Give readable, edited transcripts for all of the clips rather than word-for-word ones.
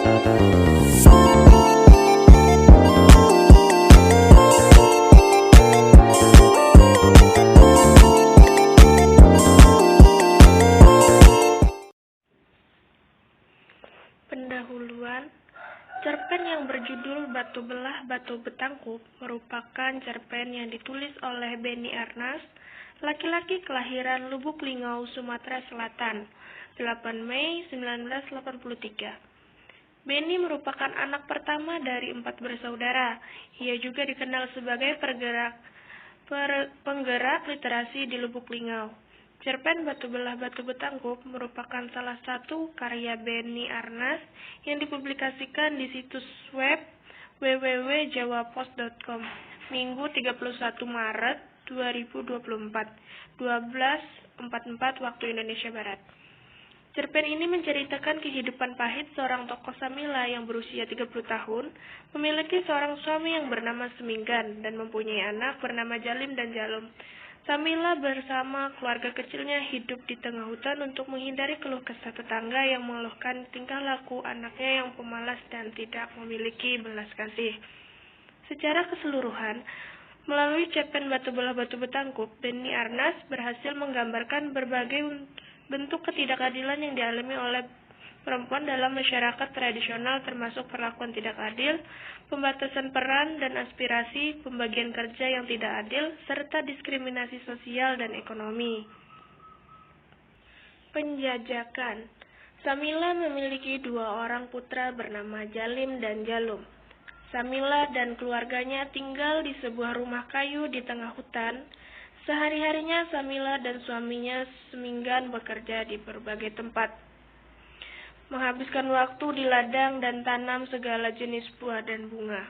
Pendahuluan. Cerpen yang berjudul Batu Belah Batu Betangkup merupakan cerpen yang ditulis oleh Benny Arnas, laki-laki kelahiran Lubuk Linggau, Sumatera Selatan, 8 Mei 1983. Benny merupakan anak pertama dari 4 bersaudara. Ia juga dikenal sebagai penggerak literasi di Lubuk Linggau. Cerpen Batu Belah Batu Betangkup merupakan salah satu karya Benny Arnas yang dipublikasikan di situs web www.jawapos.com Minggu 31 Maret 2024, 12.44 waktu Indonesia Barat. Cerpen ini menceritakan kehidupan pahit seorang tokoh Samila yang berusia 30 tahun, memiliki seorang suami yang bernama Seminggan dan mempunyai anak bernama Jalim dan Jalum. Samila bersama keluarga kecilnya hidup di tengah hutan untuk menghindari keluh kesah tetangga yang mengeluhkan tingkah laku anaknya yang pemalas dan tidak memiliki belas kasih. Secara keseluruhan, melalui cerpen Batu Belah Batu Betangkup, Benny Arnas berhasil menggambarkan berbagai bentuk ketidakadilan yang dialami oleh perempuan dalam masyarakat tradisional, termasuk perlakuan tidak adil, pembatasan peran dan aspirasi, pembagian kerja yang tidak adil, serta diskriminasi sosial dan ekonomi. Penjajakan. Samila memiliki 2 orang putra bernama Jalim dan Jalum. Samila dan keluarganya tinggal di sebuah rumah kayu di tengah hutan. Sehari-harinya Samila dan suaminya Seminggan bekerja di berbagai tempat, menghabiskan waktu di ladang dan tanam segala jenis buah dan bunga.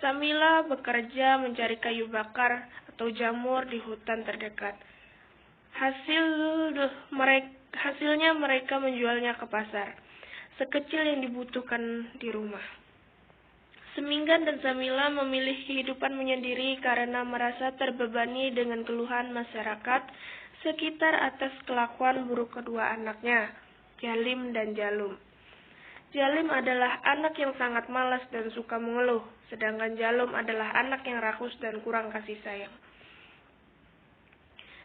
Samila bekerja mencari kayu bakar atau jamur di hutan terdekat. Hasilnya mereka menjualnya ke pasar, sekecil yang dibutuhkan di rumah. Seminggan dan Samila memilih kehidupan menyendiri karena merasa terbebani dengan keluhan masyarakat sekitar atas kelakuan buruk kedua anaknya, Jalim dan Jalum. Jalim adalah anak yang sangat malas dan suka mengeluh, sedangkan Jalum adalah anak yang rakus dan kurang kasih sayang.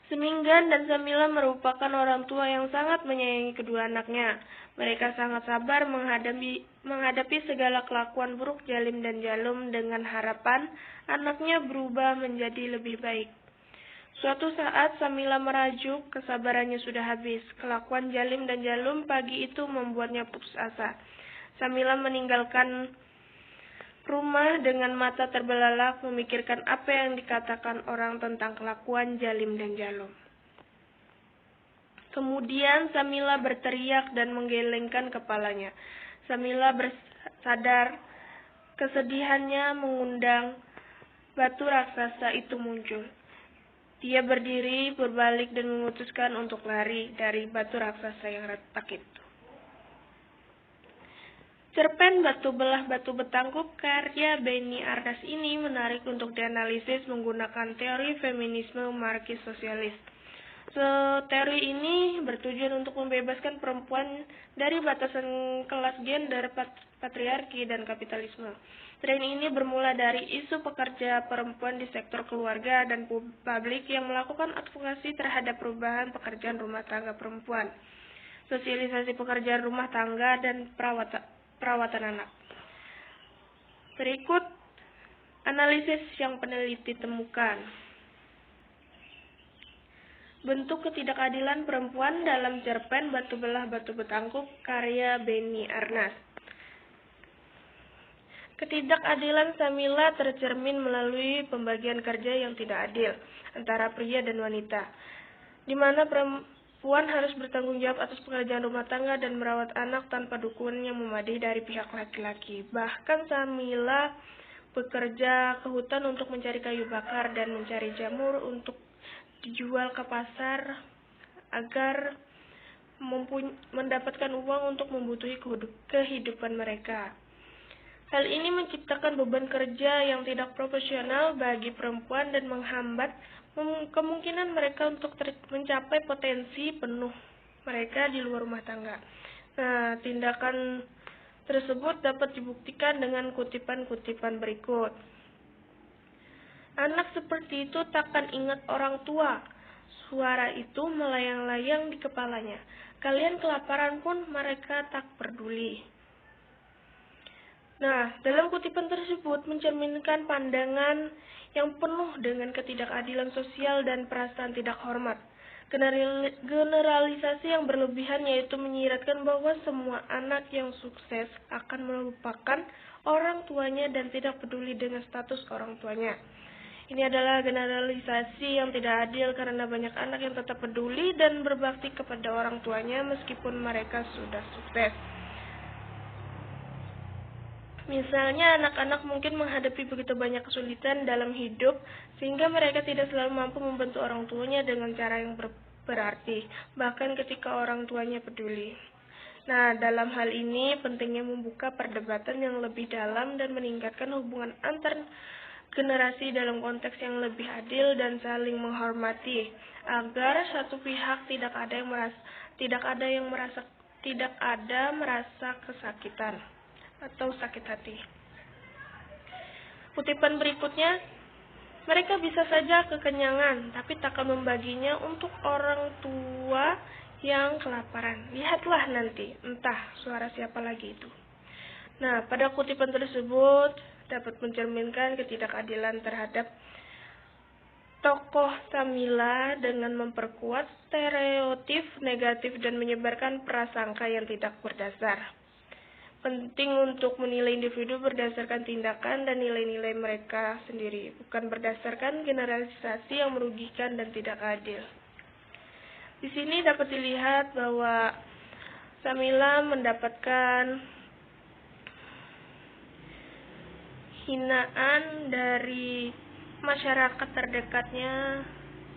Seminggan dan Samila merupakan orang tua yang sangat menyayangi kedua anaknya. Mereka sangat sabar menghadapi segala kelakuan buruk Jalim dan Jalum dengan harapan anaknya berubah menjadi lebih baik. Suatu saat Samila merajuk, kesabarannya sudah habis. Kelakuan Jalim dan Jalum pagi itu membuatnya putus asa. Samila meninggalkan rumah dengan mata terbelalak memikirkan apa yang dikatakan orang tentang kelakuan Jalim dan Jalum. Kemudian Samila berteriak dan menggelengkan kepalanya. Samila sadar kesedihannya mengundang batu raksasa itu muncul. Dia berdiri, berbalik dan memutuskan untuk lari dari batu raksasa yang retak itu. Cerpen Batu Belah Batu Betangkup karya Benny Arnas ini menarik untuk dianalisis menggunakan teori feminisme marxis sosialis. Teori ini bertujuan untuk membebaskan perempuan dari batasan kelas gender, patriarki, dan kapitalisme. Tren ini bermula dari isu pekerja perempuan di sektor keluarga dan publik yang melakukan advokasi terhadap perubahan pekerjaan rumah tangga perempuan, sosialisasi pekerjaan rumah tangga, dan perawatan anak. Berikut analisis yang peneliti temukan. Bentuk ketidakadilan perempuan dalam cerpen Batu Belah Batu Betangkup karya Benny Arnas. Ketidakadilan Samila tercermin melalui pembagian kerja yang tidak adil antara pria dan wanita, di mana perempuan harus bertanggung jawab atas pekerjaan rumah tangga dan merawat anak tanpa dukungan yang memadai dari pihak laki-laki. Bahkan Samila bekerja ke hutan untuk mencari kayu bakar dan mencari jamur untuk dijual ke pasar agar mendapatkan uang untuk membutuhi kehidupan mereka. Hal ini menciptakan beban kerja yang tidak proporsional bagi perempuan dan menghambat kemungkinan mereka untuk mencapai potensi penuh mereka di luar rumah tangga. Tindakan tersebut dapat dibuktikan dengan kutipan-kutipan berikut. Anak seperti itu takkan ingat orang tua. Suara itu melayang-layang di kepalanya. Kalian kelaparan pun mereka tak peduli. Nah, dalam kutipan tersebut mencerminkan pandangan yang penuh dengan ketidakadilan sosial dan perasaan tidak hormat. Generalisasi yang berlebihan yaitu menyiratkan bahwa semua anak yang sukses akan melupakan orang tuanya dan tidak peduli dengan status orang tuanya. Ini adalah generalisasi yang tidak adil karena banyak anak yang tetap peduli dan berbakti kepada orang tuanya meskipun mereka sudah sukses. Misalnya, anak-anak mungkin menghadapi begitu banyak kesulitan dalam hidup sehingga mereka tidak selalu mampu membantu orang tuanya dengan cara yang berarti, bahkan ketika orang tuanya peduli. Nah, dalam hal ini pentingnya membuka perdebatan yang lebih dalam dan meningkatkan hubungan antar generasi dalam konteks yang lebih adil dan saling menghormati, agar satu pihak tidak ada merasa kesakitan atau sakit hati. Kutipan berikutnya, mereka bisa saja kekenyangan, tapi takkan membaginya untuk orang tua yang kelaparan. Lihatlah nanti, entah suara siapa lagi itu. Nah, pada kutipan tersebut dapat mencerminkan ketidakadilan terhadap tokoh Samila dengan memperkuat stereotip negatif dan menyebarkan prasangka yang tidak berdasar. Penting untuk menilai individu berdasarkan tindakan dan nilai-nilai mereka sendiri, bukan berdasarkan generalisasi yang merugikan dan tidak adil. Di sini dapat dilihat bahwa Samila mendapatkan hinaan dari masyarakat terdekatnya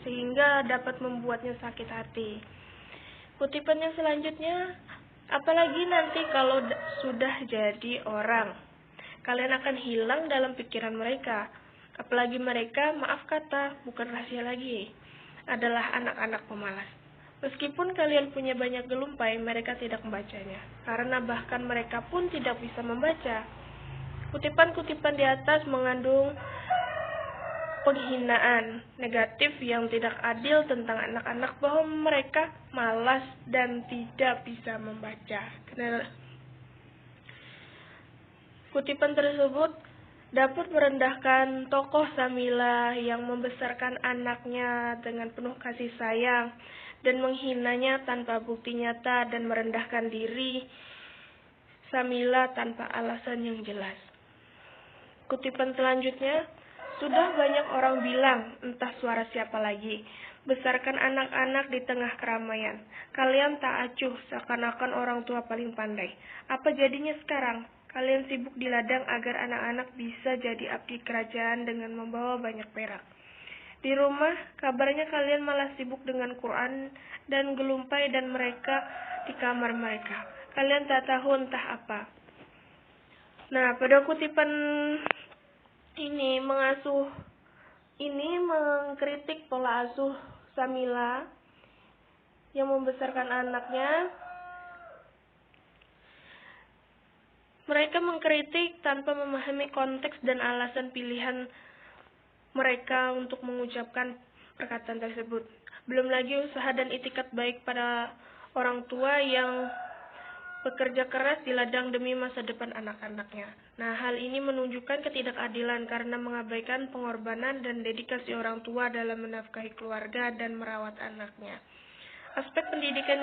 sehingga dapat membuatnya sakit hati. Kutipan yang selanjutnya, apalagi nanti kalau sudah jadi orang, kalian akan hilang dalam pikiran mereka. Apalagi mereka, maaf kata, bukan rahasia lagi, adalah anak-anak pemalas. Meskipun kalian punya banyak gelumpai, mereka tidak membacanya, karena bahkan mereka pun tidak bisa membaca. Kutipan-kutipan di atas mengandung penghinaan negatif yang tidak adil tentang anak-anak bahwa mereka malas dan tidak bisa membaca. Kutipan tersebut dapat merendahkan tokoh Samila yang membesarkan anaknya dengan penuh kasih sayang dan menghinanya tanpa bukti nyata dan merendahkan diri Samila tanpa alasan yang jelas. Kutipan selanjutnya, sudah banyak orang bilang, entah suara siapa lagi, besarkan anak-anak di tengah keramaian. Kalian tak acuh, seakan-akan orang tua paling pandai. Apa jadinya sekarang? Kalian sibuk di ladang agar anak-anak bisa jadi abdi kerajaan dengan membawa banyak perak. Di rumah, kabarnya kalian malah sibuk dengan Quran dan gelumpai dan mereka di kamar mereka. Kalian tak tahu entah apa. Nah, pada kutipan ini mengkritik pola asuh Samila yang membesarkan anaknya. Mereka mengkritik tanpa memahami konteks dan alasan pilihan mereka untuk mengucapkan perkataan tersebut. Belum lagi usaha dan itikat baik pada orang tua yang bekerja keras di ladang demi masa depan anak-anaknya. Nah, hal ini menunjukkan ketidakadilan karena mengabaikan pengorbanan dan dedikasi orang tua dalam menafkahi keluarga dan merawat anaknya. Aspek pendidikan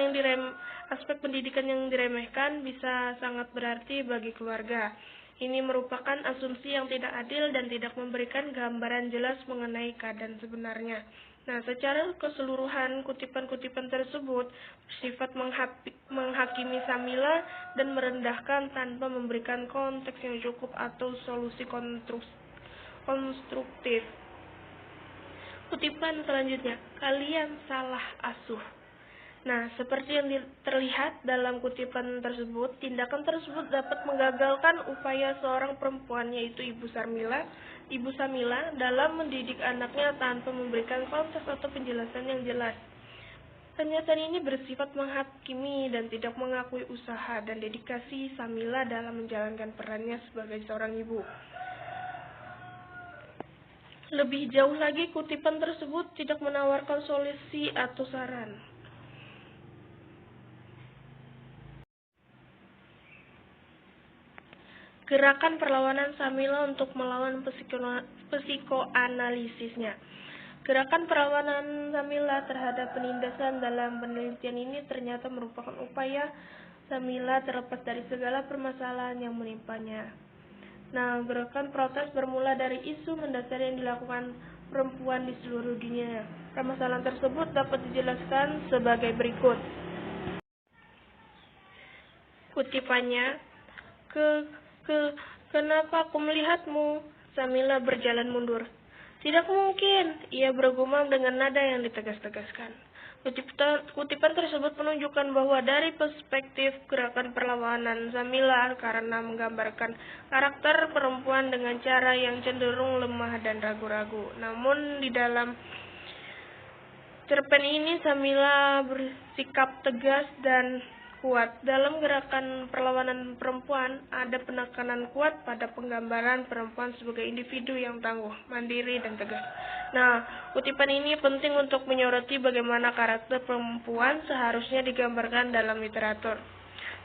yang diremehkan bisa sangat berarti bagi keluarga. Ini merupakan asumsi yang tidak adil dan tidak memberikan gambaran jelas mengenai keadaan sebenarnya. Nah, secara keseluruhan, kutipan-kutipan tersebut bersifat menghakimi Samila dan merendahkan tanpa memberikan konteks yang cukup atau solusi konstruktif. Kutipan selanjutnya, kalian salah asuh. Nah, seperti yang terlihat dalam kutipan tersebut, tindakan tersebut dapat menggagalkan upaya seorang perempuan, yaitu Ibu Samila dalam mendidik anaknya tanpa memberikan konteks atau penjelasan yang jelas. Pernyataan ini bersifat menghakimi dan tidak mengakui usaha dan dedikasi Samila dalam menjalankan perannya sebagai seorang ibu. Lebih jauh lagi, kutipan tersebut tidak menawarkan solusi atau saran. Gerakan perlawanan Samila untuk melawan psikoanalisisnya. Gerakan perlawanan Samila terhadap penindasan dalam penelitian ini ternyata merupakan upaya Samila terlepas dari segala permasalahan yang menimpanya. Nah, gerakan protes bermula dari isu mendasar yang dilakukan perempuan di seluruh dunia. Permasalahan tersebut dapat dijelaskan sebagai berikut. Kutipannya, kenapa aku melihatmu? Samila berjalan mundur. Tidak mungkin, ia bergumam dengan nada yang ditegas-tegaskan. Kutipan tersebut menunjukkan bahwa dari perspektif gerakan perlawanan Samila karena menggambarkan karakter perempuan dengan cara yang cenderung lemah dan ragu-ragu. Namun di dalam cerpen ini Samila bersikap tegas dan kuat. Dalam gerakan perlawanan perempuan, ada penekanan kuat pada penggambaran perempuan sebagai individu yang tangguh, mandiri, dan tegas. Nah, kutipan ini penting untuk menyoroti bagaimana karakter perempuan seharusnya digambarkan dalam literatur.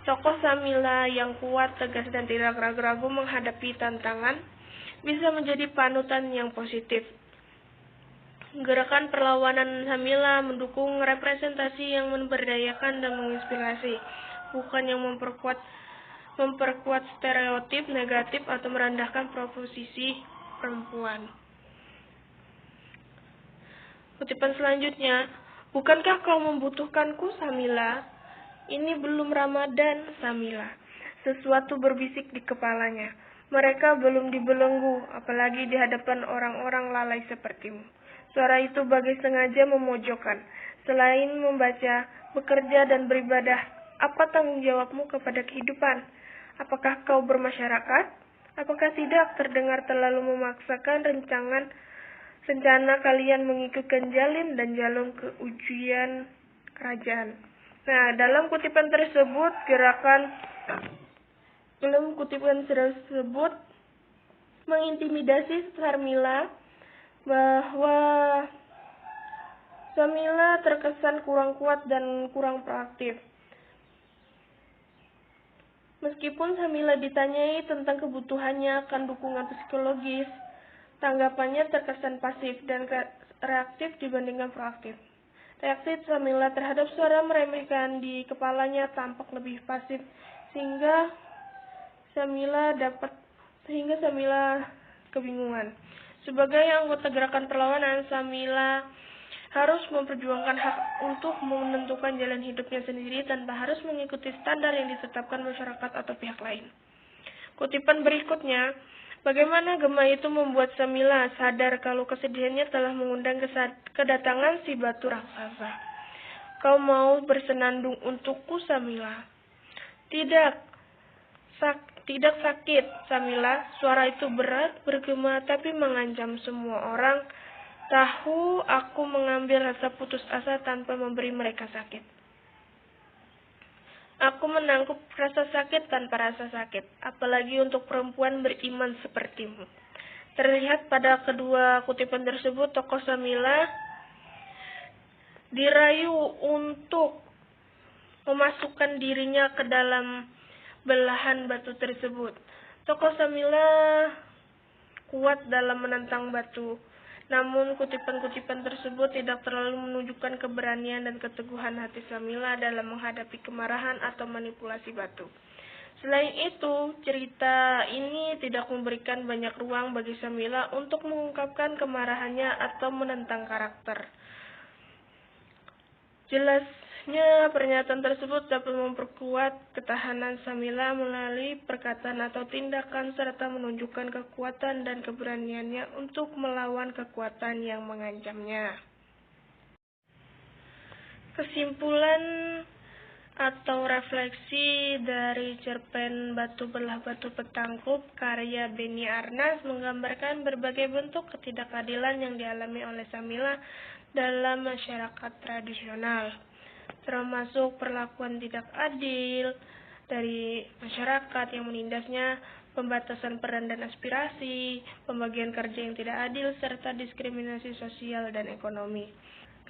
Tokoh Samila yang kuat, tegas, dan tidak ragu-ragu menghadapi tantangan bisa menjadi panutan yang positif. Gerakan perlawanan Samila mendukung representasi yang memberdayakan dan menginspirasi, bukan yang memperkuat stereotip negatif atau merendahkan posisi perempuan. Kutipan selanjutnya, bukankah kau membutuhkanku, Samila? Ini belum Ramadan, Samila. Sesuatu berbisik di kepalanya. Mereka belum dibelenggu, apalagi di hadapan orang-orang lalai sepertimu. Suara itu bagai sengaja memojokkan. Selain membaca, bekerja, dan beribadah, apa tanggung jawabmu kepada kehidupan? Apakah kau bermasyarakat? Apakah tidak terdengar terlalu memaksakan rencana kalian mengikutkan Jalim dan Jalung ke ujian kerajaan? Nah, dalam kutipan tersebut mengintimidasi Samila bahwa Samila terkesan kurang kuat dan kurang proaktif. Meskipun Samila ditanyai tentang kebutuhannya akan dukungan psikologis, tanggapannya terkesan pasif dan reaktif dibandingkan proaktif. Reaksi Samila terhadap suara meremehkan di kepalanya tampak lebih pasif, sehingga Samila kebingungan. Sebagai anggota gerakan perlawanan, Samila harus memperjuangkan hak untuk menentukan jalan hidupnya sendiri tanpa harus mengikuti standar yang ditetapkan masyarakat atau pihak lain. Kutipan berikutnya, bagaimana gema itu membuat Samila sadar kalau kesedihannya telah mengundang kedatangan si batu raksasa. Kau mau bersenandung untukku, Samila? Tidak sakit, Samila. Suara itu berat, bergema, tapi mengancam semua orang. Tahu aku mengambil rasa putus asa tanpa memberi mereka sakit. Aku menanggup rasa sakit tanpa rasa sakit, apalagi untuk perempuan beriman sepertimu. Terlihat pada kedua kutipan tersebut, tokoh Samila dirayu untuk memasukkan dirinya ke dalam belahan batu tersebut. Tokoh Samila kuat dalam menantang batu, namun kutipan-kutipan tersebut tidak terlalu menunjukkan keberanian dan keteguhan hati Samila dalam menghadapi kemarahan atau manipulasi batu. Selain itu, cerita ini tidak memberikan banyak ruang bagi Samila untuk mengungkapkan kemarahannya atau menentang karakter. Jelasnya, pernyataan tersebut dapat memperkuat ketahanan Samila melalui perkataan atau tindakan serta menunjukkan kekuatan dan keberaniannya untuk melawan kekuatan yang mengancamnya. Kesimpulan atau refleksi dari cerpen Batu Belah Batu Petangkup karya Beni Arnas menggambarkan berbagai bentuk ketidakadilan yang dialami oleh Samila dalam masyarakat tradisional. termasuk perlakuan tidak adil dari masyarakat yang menindasnya, pembatasan peran dan aspirasi, pembagian kerja yang tidak adil, serta diskriminasi sosial dan ekonomi.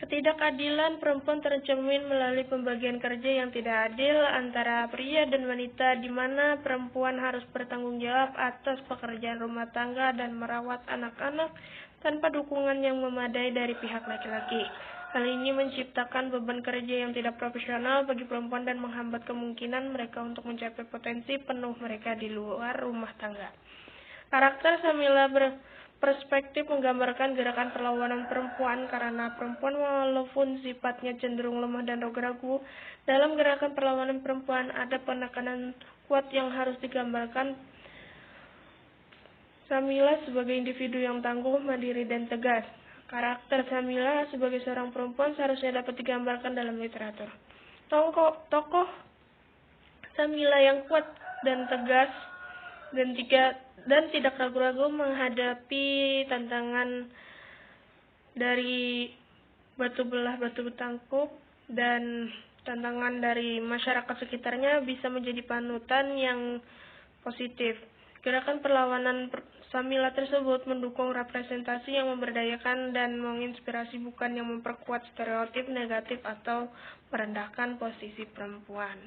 Ketidakadilan perempuan tercermin melalui pembagian kerja yang tidak adil antara pria dan wanita, di mana perempuan harus bertanggung jawab atas pekerjaan rumah tangga dan merawat anak-anak tanpa dukungan yang memadai dari pihak laki-laki. Hal ini menciptakan beban kerja yang tidak profesional bagi perempuan dan menghambat kemungkinan mereka untuk mencapai potensi penuh mereka di luar rumah tangga. Karakter Samila berperspektif menggambarkan gerakan perlawanan perempuan karena perempuan walaupun sifatnya cenderung lemah dan ragu-ragu, dalam gerakan perlawanan perempuan ada penekanan kuat yang harus digambarkan. Samila sebagai individu yang tangguh, mandiri, dan tegas. Karakter Samila sebagai seorang perempuan seharusnya dapat digambarkan dalam literatur. Tokoh Samila yang kuat dan tegas dan tidak ragu-ragu menghadapi tantangan dari batu belah batu bertangkup dan tantangan dari masyarakat sekitarnya bisa menjadi panutan yang positif. Gerakan perlawanan Samila tersebut mendukung representasi yang memberdayakan dan menginspirasi, bukan yang memperkuat stereotip negatif atau merendahkan posisi perempuan.